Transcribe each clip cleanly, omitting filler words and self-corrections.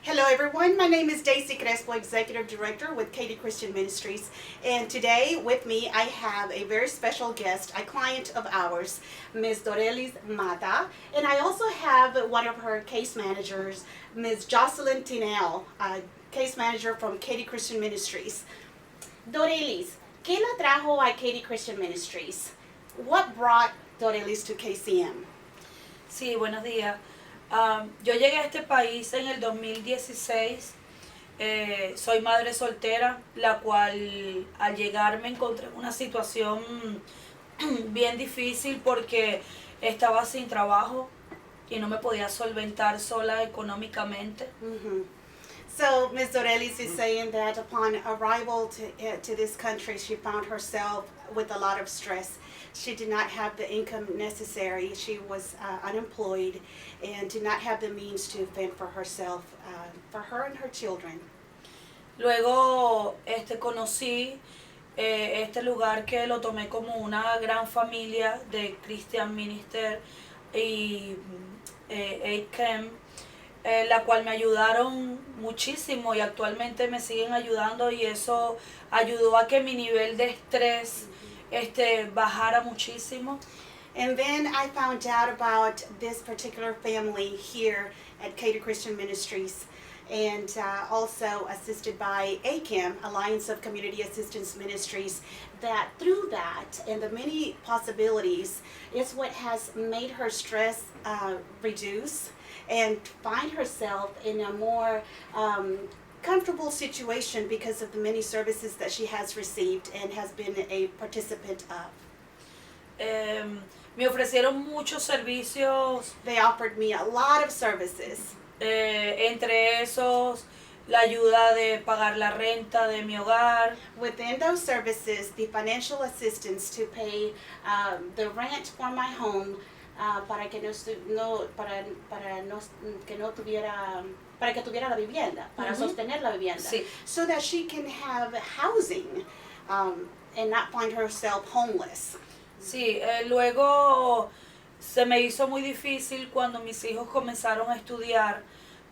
Hello everyone, my name is Daisy Crespo, Executive Director with Katy Christian Ministries, and today with me I have a very special guest, a client of ours, Ms. Doreles Mata, and I also have one of her case managers, Ms. Jocelyn Tinel, case manager from Katy Christian Ministries. Doreles, ¿qué la trajo a Katy Christian Ministries? What brought Doreles to KCM? Sí, buenos días. Yo llegué a este país en el 2016. Soy madre soltera, la cual al llegar me encontré en una situación bien difícil porque estaba sin trabajo y no me podía solventar sola económicamente. Mm-hmm. So Ms. Doreles is saying that upon arrival to this country, she found herself with a lot of stress. She did not have the income necessary. She was unemployed and did not have the means to fend for herself, for her and her children. Luego conocí este lugar que lo tomé como una gran familia de Christian Ministries y ACAM, la cual me ayudaron muchísimo y actualmente me siguen ayudando, y eso ayudó a que mi nivel de estrés bajara muchísimo. And then I found out about this particular family here at Katy Christian Ministries, and also assisted by ACAM, Alliance of Community Assistance Ministries, that through that and the many possibilities is what has made her stress reduce and find herself in a more comfortable situation because of the many services that she has received and has been a participant of. Me ofrecieron muchos servicios. They offered me a lot of services. Entre esos, la ayuda de pagar la renta de mi hogar. Within those services, the financial assistance to pay the rent for my home, para que tuviera la vivienda, para sostener la vivienda, Sí. so that she can have housing and not find herself homeless. Sí, luego se me hizo muy difícil cuando mis hijos comenzaron a estudiar,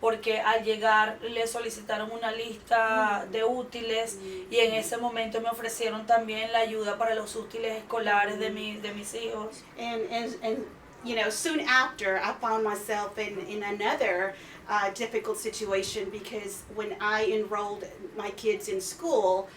porque al llegar le solicitaron una lista de útiles y en ese momento me ofrecieron también la ayuda para los útiles escolares de mis hijos. And you know, soon after, I found myself in another difficult situation, because when I enrolled my kids in school,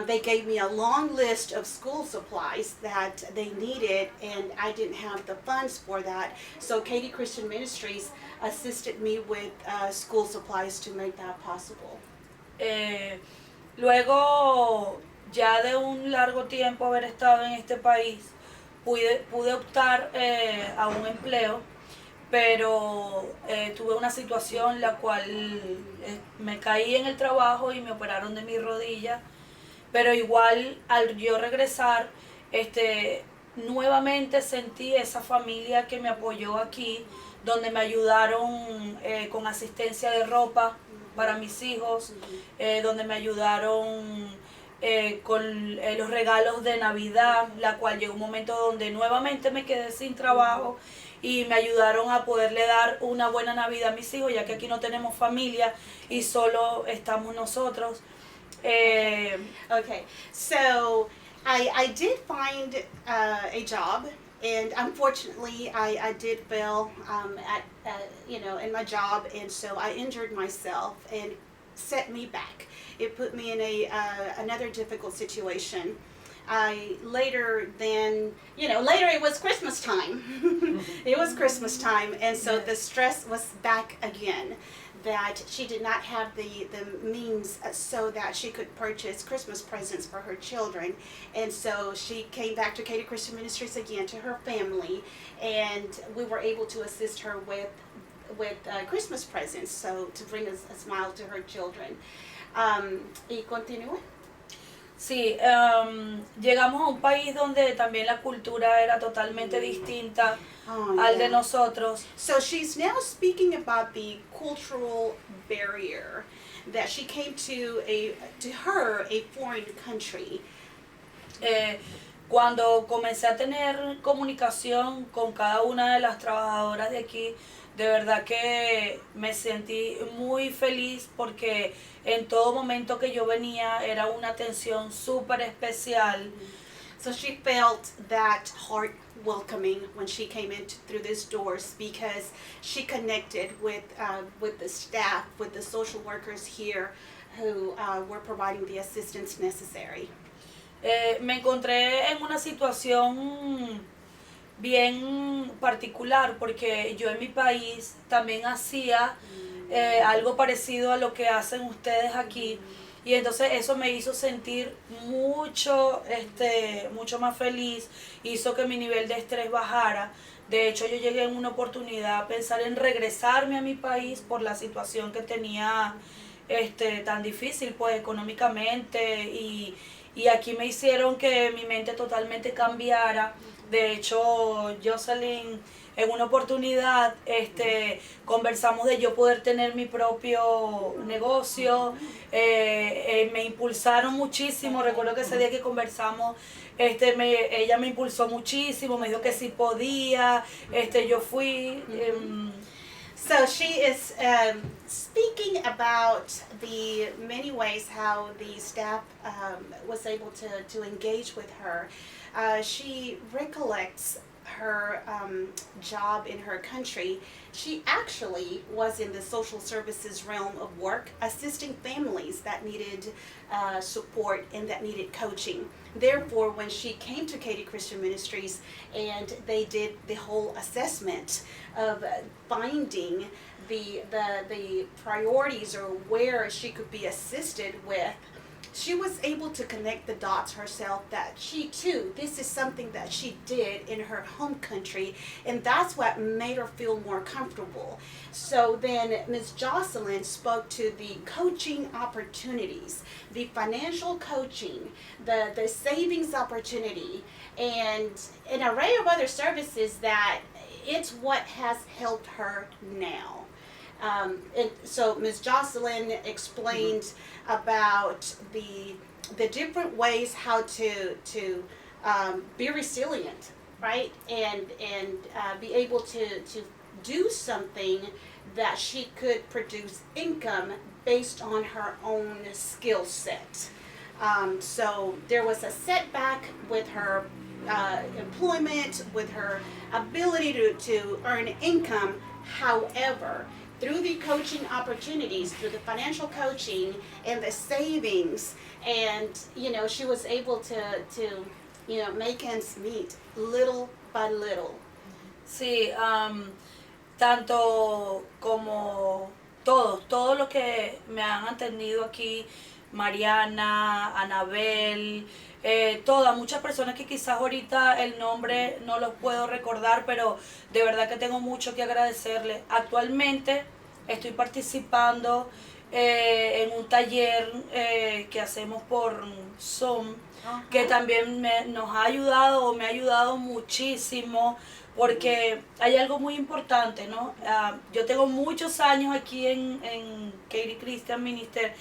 they gave me a long list of school supplies that they needed, and I didn't have the funds for that. So Katy Christian Ministries assisted me with school supplies to make that possible. Luego, ya de un largo tiempo haber estado en este país, pude optar a un empleo, pero tuve una situación la cual me caí en el trabajo y me operaron de mi rodilla. Pero igual al yo regresar, nuevamente sentí esa familia que me apoyó aquí, donde me ayudaron con asistencia de ropa para mis hijos, donde me ayudaron con los regalos de Navidad, la cual llegó un momento donde nuevamente me quedé sin trabajo y me ayudaron a poderle dar una buena Navidad a mis hijos, ya que aquí no tenemos familia y solo estamos nosotros. Okay, so I did find a job, and unfortunately I did fail in my job, and so I injured myself and set me back. It put me in another difficult situation. Later it was Christmas time. It was Christmas time, and so the stress was back again, that she did not have the means so that she could purchase Christmas presents for her children. And so she came back to Katy Christian Ministries again, to her family, and we were able to assist her with Christmas presents, so to bring a smile to her children. Y continúe. Sí, llegamos a un país donde también la cultura era totalmente distinta al de nosotros. So she's now speaking about the cultural barrier that she came to a foreign country. Cuando comencé a tener comunicación con cada una de las trabajadoras de aquí, De verdad que me sentí muy feliz porque en todo momento que yo venía era una atención súper especial. So she felt that heart welcoming when she came in through these doors because she connected with the staff, with the social workers here who were providing the assistance necessary. Me encontré en una situación bien particular porque yo en mi país también hacía algo parecido a lo que hacen ustedes aquí, y entonces eso me hizo sentir mucho más feliz, hizo que mi nivel de estrés bajara. De hecho, yo llegué en una oportunidad a pensar en regresarme a mi país por la situación que tenía tan difícil pues económicamente, y aquí me hicieron que mi mente totalmente cambiara. De hecho, Jocelyn, en una oportunidad conversamos de yo poder tener mi propio negocio. Me impulsaron muchísimo. Recuerdo que ese día que conversamos, ella me impulsó muchísimo, me dijo que sí podía. Yo fui. So she is speaking about the many ways how the staff was able to engage with her. She recollects her job in her country. She actually was in the social services realm of work, assisting families that needed support and that needed coaching. Therefore, when she came to Katy Christian Ministries and they did the whole assessment of finding the priorities or where she could be assisted with, she was able to connect the dots herself that she too, this is something that she did in her home country, and that's what made her feel more comfortable. So then Ms. Jocelyn spoke to the coaching opportunities, the financial coaching, the savings opportunity, and an array of other services that it's what has helped her now. And so Ms. Jocelyn explained about the different ways how to be resilient, right, and be able to do something that she could produce income based on her own skill set. So there was a setback with her employment, with her ability to earn income. However, through the coaching opportunities, through the financial coaching and the savings, and she was able to make ends meet little by little. Sí, tanto como todos los que me han atendido aquí, Mariana, Anabel, muchas personas que quizás ahorita el nombre no los puedo recordar, pero de verdad que tengo mucho que agradecerle. Actualmente estoy participando en un taller que hacemos por Zoom, que también nos ha ayudado o me ha ayudado muchísimo, porque hay algo muy importante, ¿no? Yo tengo muchos años aquí en Katy Christian Ministries,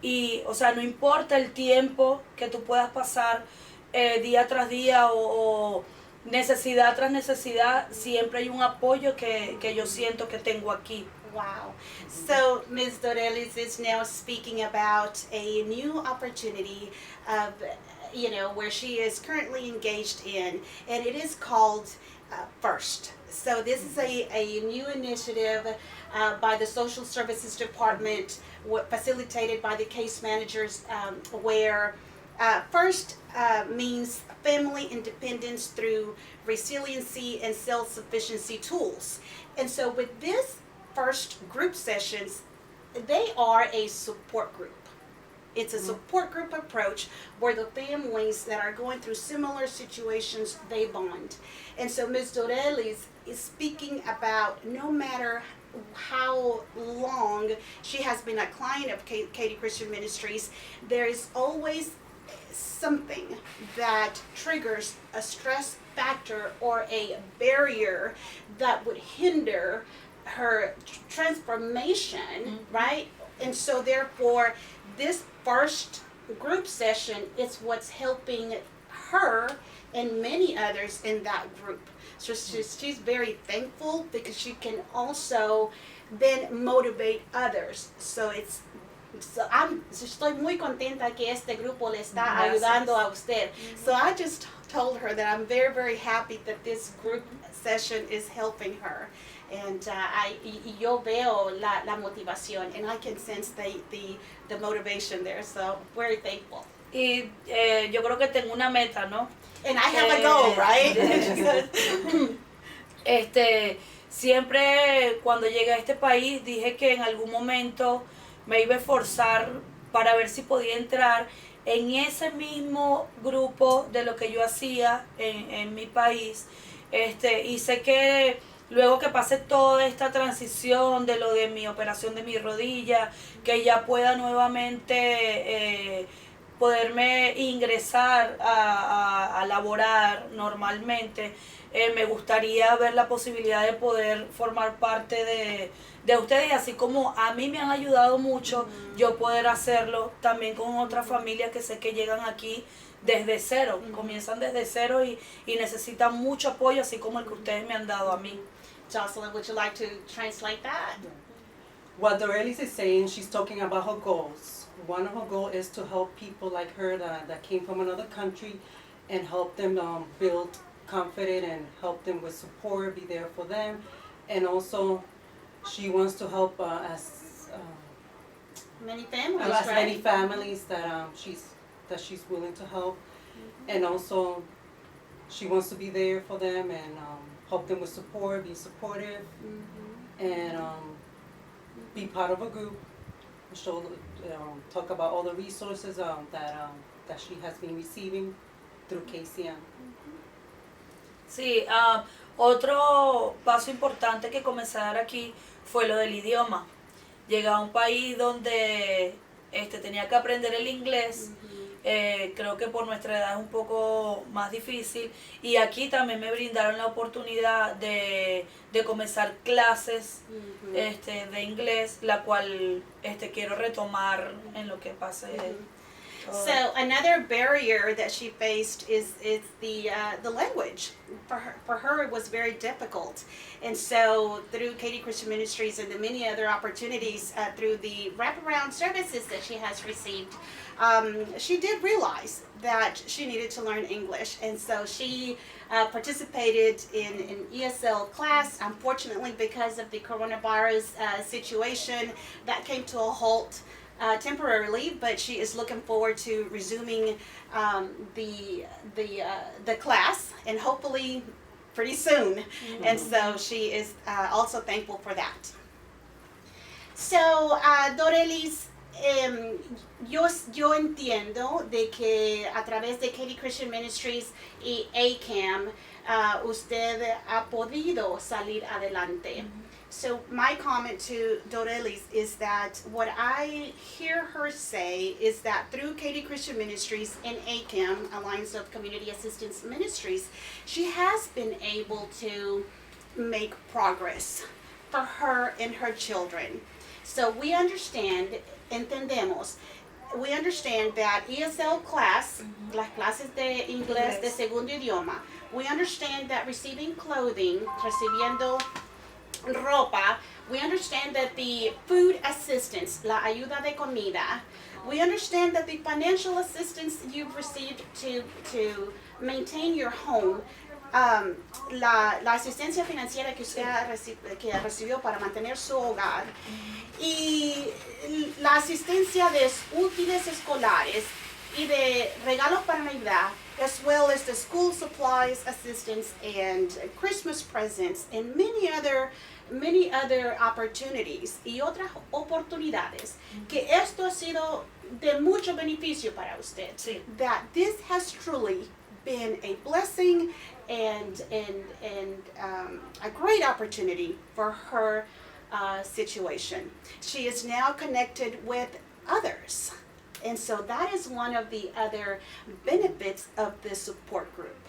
y, o sea, no importa el tiempo que tú puedas pasar día tras día o necesidad tras necesidad, siempre hay un apoyo que yo siento que tengo aquí. Wow. So Ms. Doreles is now speaking about a new opportunity of, where she is currently engaged in, and it is called First. So this is a new initiative by the Social Services Department, facilitated by the case managers, where First means family independence through resiliency and self-sufficiency tools. And so with this First group sessions, they are a support group. It's a support group approach where the families that are going through similar situations, they bond. And so Ms. Doreles is speaking about no matter how long she has been a client of Katy Christian Ministries, there is always something that triggers a stress factor or a barrier that would hinder her transformation, right? And so therefore, this first group session is what's helping her and many others in that group. So she's very thankful because she can also then motivate others. So estoy muy contenta que este grupo le está ayudando a usted. So I just told her that I'm very, very happy that this group session is helping her. And yo veo la motivación, and I can sense the motivation there. So very thankful. Y yo creo que tengo una meta, ¿no? And I have a goal, right? Siempre cuando llegué a este país dije que en algún momento me iba a esforzar para ver si podía entrar en ese mismo grupo de lo que yo hacía en mi país. Y sé que luego que pase toda esta transición de lo de mi operación de mi rodilla, que ya pueda nuevamente poderme ingresar a laborar normalmente, me gustaría ver la posibilidad de poder formar parte de ustedes, así como a mí me han ayudado mucho, yo poder hacerlo también con otras familias que sé que llegan aquí desde cero, comienzan desde cero y necesitan mucho apoyo, así como el que ustedes me han dado a mí. Jocelyn, would you like to translate that? What Doreles is saying, she's talking about her goals. One of her goals is to help people like her that came from another country and help them build confidence and help them with support, be there for them. And also, she wants to help Many families, as right? many families that she's willing to help. And also, she wants to be there for them and help them with support, be supportive, and be part of a group. Show, talk about all the resources that she has been receiving through KCM. Sí, otro paso importante que comencé a dar aquí fue lo del idioma. Llegué a un país donde tenía que aprender el inglés. Creo que por nuestra edad es un poco más difícil, y aquí también me brindaron la oportunidad de comenzar clases de inglés, la cual quiero retomar en lo que pase. So another barrier that she faced is the language. For her it was very difficult, and so through Katy Christian Ministries and the many other opportunities through the wraparound services that she has received, she did realize that she needed to learn English, and so she participated in an ESL class. Unfortunately, because of the coronavirus situation, that came to a halt temporarily, but she is looking forward to resuming the class, and hopefully pretty soon. And so she is also thankful for that. So, Doreles, yo entiendo de que a través de Katy Christian Ministries y ACAM, usted ha podido salir adelante. So my comment to Doreles is that what I hear her say is that through Katy Christian Ministries and ACAM, Alliance of Community Assistance Ministries, she has been able to make progress for her and her children. So we entendemos, we understand that ESL class, las clases de inglés de segundo idioma, we understand that receiving clothing, recibiendo ropa, we understand that the food assistance, la ayuda de comida, we understand that the financial assistance you've received to maintain your home, la asistencia financiera que usted que recibió para mantener su hogar, y la asistencia de útiles escolares y de regalos para Navidad, as well as the school supplies assistance and Christmas presents and many other opportunities y otras oportunidades, que esto ha sido de mucho beneficio para usted. Sí. That this has truly been a blessing and a great opportunity for her situation. She is now connected with others. And so that is one of the other benefits of this support group,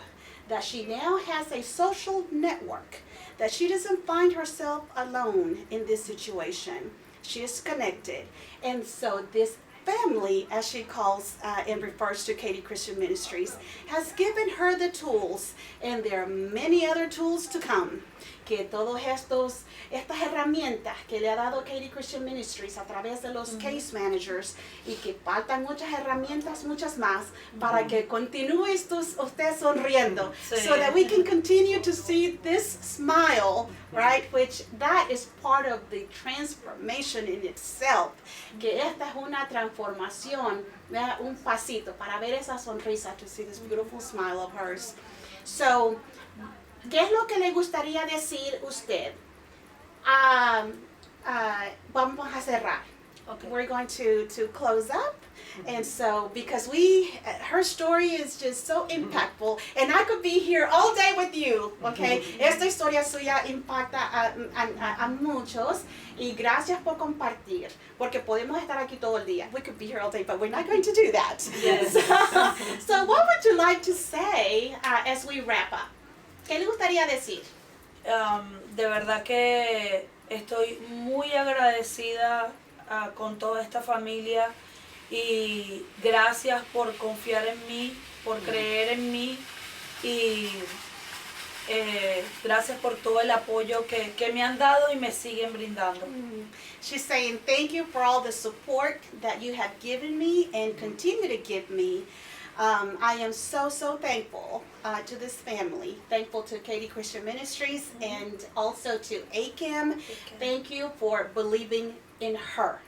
that she now has a social network, that she doesn't find herself alone in this situation. She is connected. And so this family, as she calls and refers to Katy Christian Ministries, has given her the tools, and there are many other tools to come. Que todos estas herramientas que le ha dado Katy Christian Ministries a través de los case managers, y que faltan muchas herramientas, muchas más, para que continúe usted sonriendo, Sí. so that we can continue to see this smile, right? Which that is part of the transformation in itself. Que esta es una transformación, ¿verdad? Un pasito para ver esa sonrisa, to see this beautiful smile of hers. So, ¿qué es lo que le gustaría decir usted? Vamos a cerrar. Okay. We're going to close up. And so, because her story is just so impactful, and I could be here all day with you, okay? Esta historia suya impacta a muchos, y gracias por compartir, porque podemos estar aquí todo el día. We could be here all day, but we're not going to do that. Yes. So what would you like to say as we wrap up? ¿Qué le gustaría decir? De verdad que estoy muy agradecida con toda esta familia, y gracias por confiar en mí, por creer en mí, y gracias por todo el apoyo que me han dado y me siguen brindando. She's saying thank you for all the support that you have given me and continue to give me. I am so thankful to this family. Thankful to Katy Christian Ministries and also to ACAM. Thank you for believing in her.